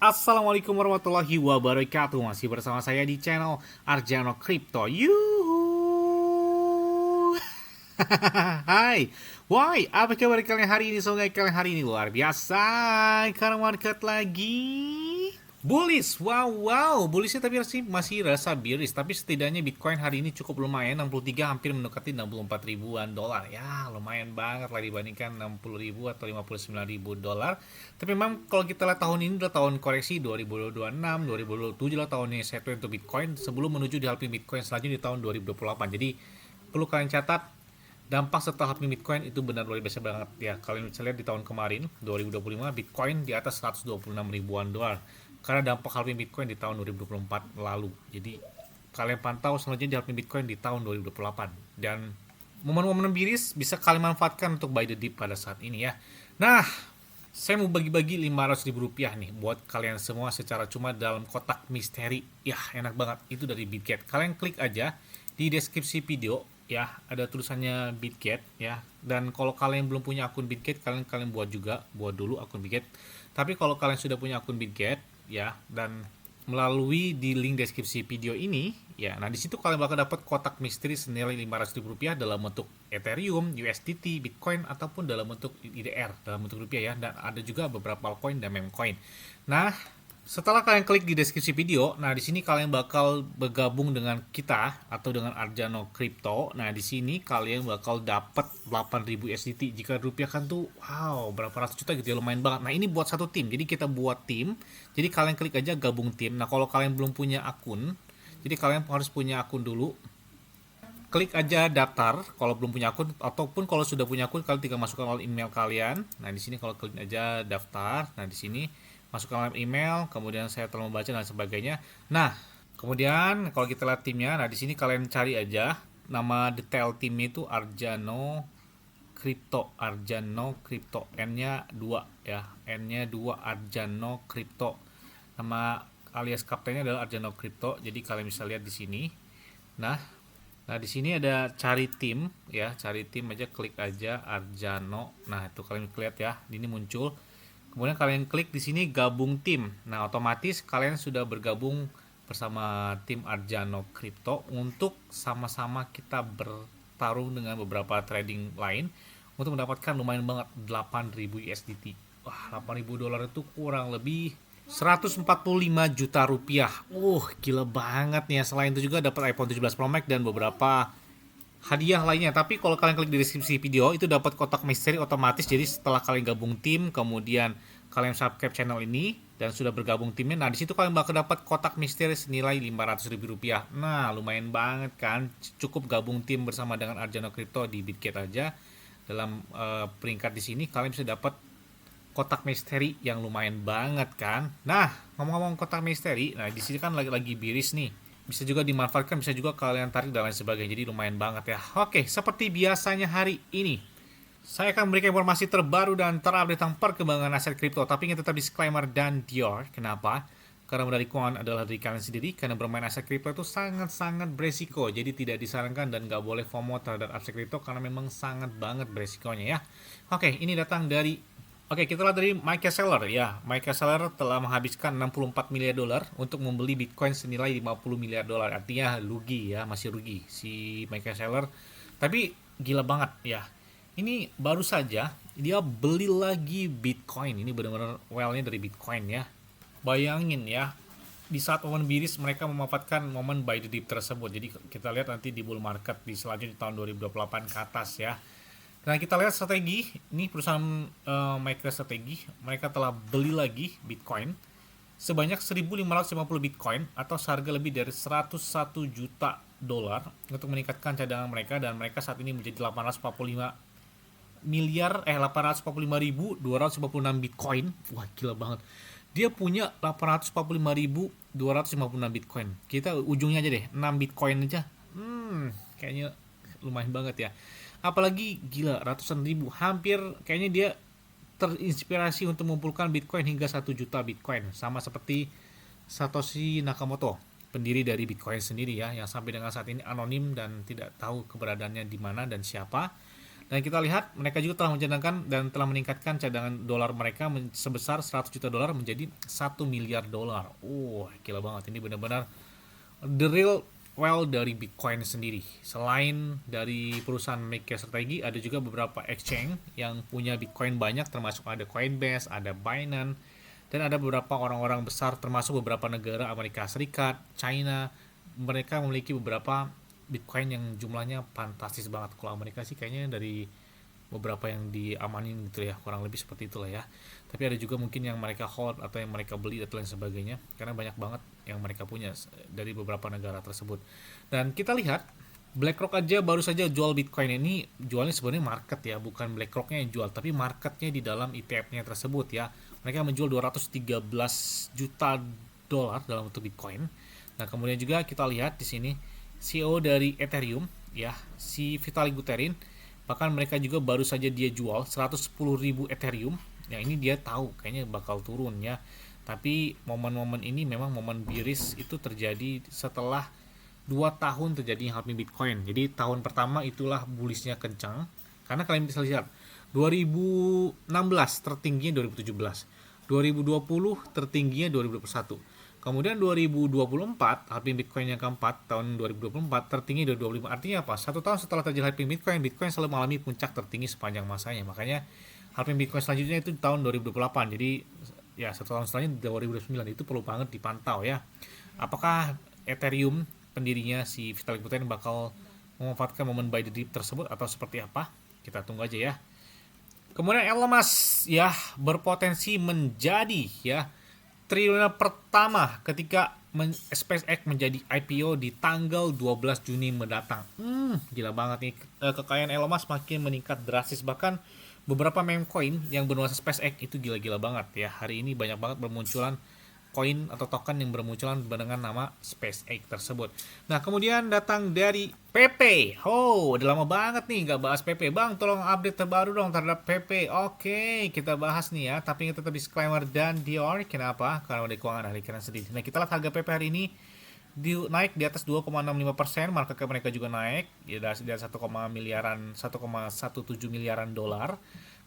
Assalamualaikum warahmatullahi wabarakatuh. Masih bersama saya di channel Arjano Crypto. Yuhu. Hai. Why? Apa kabar kalian hari ini? Semoga kalian hari ini luar biasa. Karena market lagi bullish. Wow. Bullishnya tapi masih rasa bearish. Tapi setidaknya Bitcoin hari ini cukup lumayan. 63 hampir mendekati 64 ribuan dolar. Ya lumayan banget lah dibandingkan 60 ribu atau 59 ribu dolar. Tapi memang kalau kita lihat tahun ini adalah tahun koreksi 2026, 2027 lah tahunnya settle untuk Bitcoin sebelum menuju di halving Bitcoin selanjutnya di tahun 2028. Jadi perlu kalian catat dampak setelah halving Bitcoin itu benar luar biasa banget ya. Kalian bisa lihat di tahun kemarin 2025 Bitcoin di atas 126 ribuan dolar karena dampak halving Bitcoin di tahun 2024 lalu. Jadi kalian pantau selanjutnya di halving Bitcoin di tahun 2028 dan momen-momen bearish bisa kalian manfaatkan untuk buy the dip pada saat ini ya. Nah, saya mau bagi-bagi Rp500.000 nih buat kalian semua secara cuma dalam kotak misteri. Ya, enak banget. Itu dari Bitget. Kalian klik aja di deskripsi video ya, ada tulisannya Bitget ya. Dan kalau kalian belum punya akun Bitget, kalian buat dulu akun Bitget. Tapi kalau kalian sudah punya akun Bitget ya dan melalui di link deskripsi video ini ya, nah di situ kalian bakal dapat kotak misteri senilai Rp500.000 dalam bentuk Ethereum, USDT, Bitcoin ataupun dalam bentuk IDR dalam bentuk rupiah ya, dan ada juga beberapa altcoin dan meme coin. Nah, setelah kalian klik di deskripsi video, nah di sini kalian bakal bergabung dengan kita atau dengan Arjano Crypto. Nah di sini kalian bakal dapat 8.000 USDT. Jika rupiah kan tuh wow berapa ratus juta gitu ya, lumayan banget. Nah ini buat satu tim. Jadi kita buat tim. Jadi kalian klik aja gabung tim. Nah kalau kalian belum punya akun, jadi kalian harus punya akun dulu. Klik aja daftar kalau belum punya akun, ataupun kalau sudah punya akun kalian tinggal masukkan email kalian. Nah di sini kalau klik aja daftar. Nah di sini masukkan email, kemudian saya telah membaca dan sebagainya. Nah, kemudian kalau kita lihat timnya, nah di sini kalian cari aja nama detail tim itu Arjano Crypto, N-nya 2 ya, N-nya 2 Arjano Crypto. Nama alias kaptennya adalah Arjano Crypto. Jadi kalian bisa lihat di sini. Nah, di sini ada cari tim ya, cari tim aja, klik aja Arjano. Nah, itu kalian lihat ya, ini muncul. Kemudian kalian klik di sini gabung tim. Nah, otomatis kalian sudah bergabung bersama tim Arjano Crypto untuk sama-sama kita bertarung dengan beberapa trading lain untuk mendapatkan lumayan banget 8.000 USDT. Wah, 8.000 dolar itu kurang lebih 145 juta rupiah. Gila banget nih ya. Selain itu juga dapat iPhone 17 Pro Max dan beberapa hadiah lainnya. Tapi kalau kalian klik di deskripsi video itu dapat kotak misteri otomatis. Jadi setelah kalian gabung tim, kemudian kalian subscribe channel ini dan sudah bergabung timnya, nah di situ kalian bakal dapat kotak misteri senilai Rp500.000. Nah lumayan banget kan, cukup gabung tim bersama dengan Arjano Crypto di Bitget aja. Dalam peringkat di sini kalian bisa dapat kotak misteri yang lumayan banget kan. Nah ngomong-ngomong kotak misteri, nah di sini kan lagi bearish nih, bisa juga dimanfaatkan, bisa juga kalian tarik dan lain sebagainya. Jadi lumayan banget ya. Oke, seperti biasanya hari ini saya akan memberikan informasi terbaru dan terupdate tentang perkembangan aset kripto. Tapi ingat tetap disclaimer dan Dior. Kenapa? Karena modal keuangan adalah dari kalian sendiri. Karena bermain aset kripto itu sangat-sangat beresiko. Jadi tidak disarankan dan nggak boleh FOMO terhadap aset kripto karena memang sangat banget beresikonya ya. Oke, ini datang dari kita lihat dari Michael Saylor ya. Michael Saylor telah menghabiskan 64 miliar dolar untuk membeli Bitcoin senilai 50 miliar dolar. Artinya rugi ya, masih rugi si Michael Saylor. Tapi gila banget ya. Ini baru saja dia beli lagi Bitcoin. Ini benar-benar well-nya dari Bitcoin ya. Bayangin ya, di saat momen bearish mereka memanfaatkan momen buy the dip tersebut. Jadi kita lihat nanti di bull market di selanjutnya tahun 2028 ke atas ya. Nah kita lihat strategi, ini perusahaan MicroStrategy, mereka telah beli lagi Bitcoin sebanyak 1.550 Bitcoin atau seharga lebih dari 101 juta dolar untuk meningkatkan cadangan mereka, dan mereka saat ini menjadi 845.256 Bitcoin. Wah gila banget. Dia punya 845.256 Bitcoin. Kita ujungnya aja deh, 6 Bitcoin aja. Kayaknya lumayan banget ya. Apalagi gila ratusan ribu, hampir kayaknya dia terinspirasi untuk mengumpulkan Bitcoin hingga 1 juta Bitcoin, sama seperti Satoshi Nakamoto, pendiri dari Bitcoin sendiri ya, yang sampai dengan saat ini anonim dan tidak tahu keberadaannya di mana dan siapa. Dan kita lihat mereka juga telah mencadangkan dan telah meningkatkan cadangan dolar mereka sebesar 100 juta dolar menjadi 1 miliar dolar. Gila banget, ini benar-benar the real well dari Bitcoin sendiri. Selain dari perusahaan MicroStrategy, ada juga beberapa exchange yang punya Bitcoin banyak, termasuk ada Coinbase, ada Binance, dan ada beberapa orang-orang besar termasuk beberapa negara Amerika Serikat, China. Mereka memiliki beberapa Bitcoin yang jumlahnya fantastis banget. Kalau Amerika sih kayaknya dari beberapa yang diamanin gitu ya, kurang lebih seperti itulah ya. Tapi ada juga mungkin yang mereka hold atau yang mereka beli atau lain sebagainya, karena banyak banget yang mereka punya dari beberapa negara tersebut. Dan kita lihat BlackRock aja baru saja jual Bitcoin ini, jualnya sebenarnya market ya, bukan BlackRocknya yang jual, tapi marketnya di dalam ETF-nya tersebut ya. Mereka menjual 213 juta dolar dalam bentuk Bitcoin. Nah, kemudian juga kita lihat di sini CEO dari Ethereum ya, si Vitalik Buterin, bahkan mereka juga baru saja dia jual 110.000 Ethereum. Ya, ini dia tahu kayaknya bakal turun ya. Tapi momen-momen ini memang momen bearish itu terjadi setelah 2 tahun terjadi halving Bitcoin. Jadi tahun pertama itulah bullishnya kencang. Karena kalian bisa lihat 2016 tertingginya 2017, 2020 tertingginya 2021. Kemudian 2024, halving Bitcoin yang keempat, tahun 2024, tertinggi 2025. Artinya apa? 1 tahun setelah terjadi halving Bitcoin, Bitcoin selalu mengalami puncak tertinggi sepanjang masanya. Makanya halving Bitcoin selanjutnya itu tahun 2028. Jadi ya 1 tahun selanjutnya 2029. Itu perlu banget dipantau ya. Apakah Ethereum pendirinya si Vitalik Buterin bakal memanfaatkan momen buy the dip tersebut atau seperti apa? Kita tunggu aja ya. Kemudian Elon Musk ya berpotensi menjadi ya triliuner pertama ketika SpaceX menjadi IPO di tanggal 12 Juni mendatang. Gila banget nih. Kekayaan Elon Musk makin meningkat drastis. Bahkan beberapa meme coin yang bernuansa SpaceX itu gila-gila banget ya. Hari ini banyak banget bermunculan koin atau token yang bermunculan dengan nama SpaceX tersebut. Nah, kemudian datang dari PP. Udah lama banget nih nggak bahas PP. Bang, tolong update terbaru dong terhadap PP. Oke, kita bahas nih ya. Tapi ingat tetap disclaimer dan Dior. Kenapa? Karena udah keuangan ahli kalian sendiri. Nah, kita lihat harga PP hari ini naik di atas 2,65%. Market cap mereka juga naik di atas 1,17 miliaran dolar.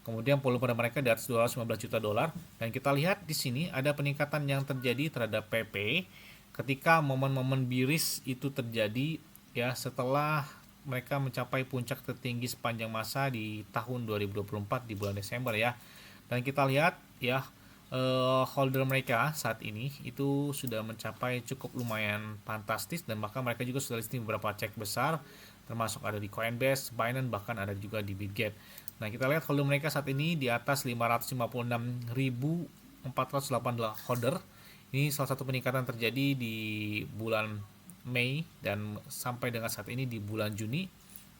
Kemudian volume pada mereka di atas 215 juta dolar. Dan kita lihat di sini ada peningkatan yang terjadi terhadap PP ketika momen-momen bearish itu terjadi ya setelah mereka mencapai puncak tertinggi sepanjang masa di tahun 2024 di bulan Desember ya. Dan kita lihat ya holder mereka saat ini itu sudah mencapai cukup lumayan fantastis, dan bahkan mereka juga sudah listing beberapa cek besar termasuk ada di Coinbase, Binance, bahkan ada juga di Bitget. Nah, kita lihat holder mereka saat ini di atas 556.488 holder. Ini salah satu peningkatan terjadi di bulan Mei dan sampai dengan saat ini di bulan Juni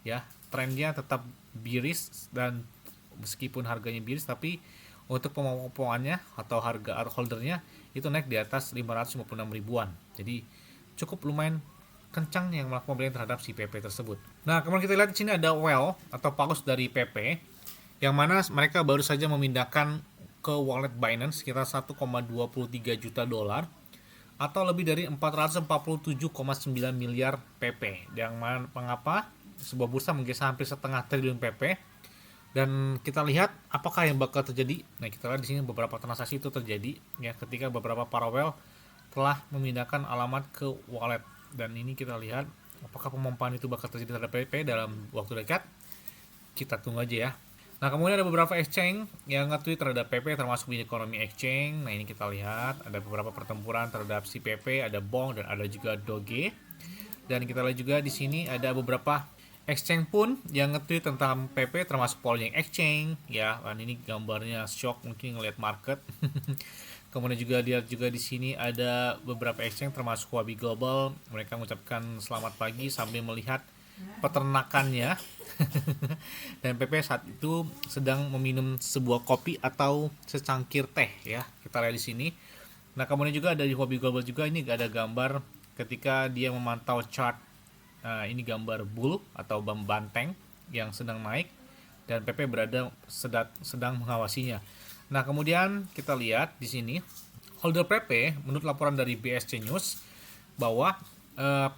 ya. Trennya tetap bearish, dan meskipun harganya bearish tapi untuk pemotongannya atau harga holdernya itu naik di atas 556 ribuan. Jadi cukup lumayan kencang yang melakukan pembelian terhadap si PP tersebut. Nah, kemudian kita lihat di sini ada well atau paus dari PP yang mana mereka baru saja memindahkan ke wallet Binance sekitar 1,23 juta dolar atau lebih dari 447,9 miliar PP. Yang mana mengapa sebuah bursa menggeser hampir setengah triliun PP. Dan kita lihat apakah yang bakal terjadi. Nah, kita lihat di sini beberapa transaksi itu terjadi ya ketika beberapa para well telah memindahkan alamat ke wallet. Dan ini kita lihat apakah pemompaan itu bakal terjadi terhadap PP dalam waktu dekat. Kita tunggu aja ya. Nah, kemudian ada beberapa exchange yang nge-tweet terhadap PP termasuk Bit Economy Exchange. Nah, ini kita lihat ada beberapa pertempuran terhadap si PP, ada Bong dan ada juga Doge. Dan kita lihat juga di sini ada beberapa exchange pun yang nge-tweet tentang PP termasuk Polling Exchange ya. Dan ini gambarnya shock mungkin ngelihat market. Kemudian juga lihat juga di sini ada beberapa exchange termasuk Huobi Global. Mereka mengucapkan selamat pagi sambil melihat peternakannya. Dan PP saat itu sedang meminum sebuah kopi atau secangkir teh ya. Kita lihat di sini. Nah, kemudian juga ada di Huobi Global juga ini ada gambar ketika dia memantau chart. Nah, ini gambar bull atau banteng yang sedang naik dan PP berada sedang mengawasinya. Nah, kemudian kita lihat di sini holder PP menurut laporan dari BSC News bahwa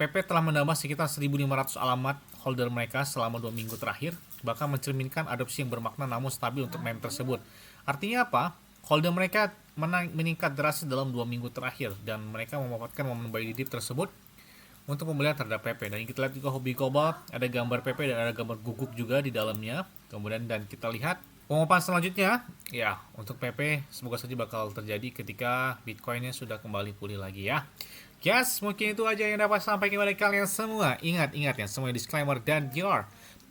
PP telah menambah sekitar 1.500 alamat holder mereka selama 2 minggu terakhir bahkan mencerminkan adopsi yang bermakna namun stabil untuk meme tersebut. Artinya apa? Holder mereka meningkat drastis dalam 2 minggu terakhir, dan mereka memanfaatkan momen buy dip tersebut untuk pembelian terhadap PP. Dan kita lihat juga hobi global, ada gambar PP dan ada gambar guguk juga di dalamnya. Kemudian dan kita lihat pengumuman selanjutnya, ya untuk PP semoga saja bakal terjadi ketika Bitcoinnya sudah kembali pulih lagi ya. Yes, mungkin itu aja yang dapat sampai kepada kalian semua. Ingat ya, semua disclaimer dan your.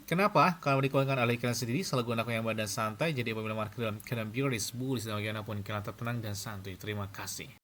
Kenapa? Kalau dikeluarkan oleh kalian sendiri, selalu gunakan yang badan santai. Jadi apabila market dalam keadaan bearish, bullish, dan bagaimanapun kalian tetap tenang dan santuy. Terima kasih.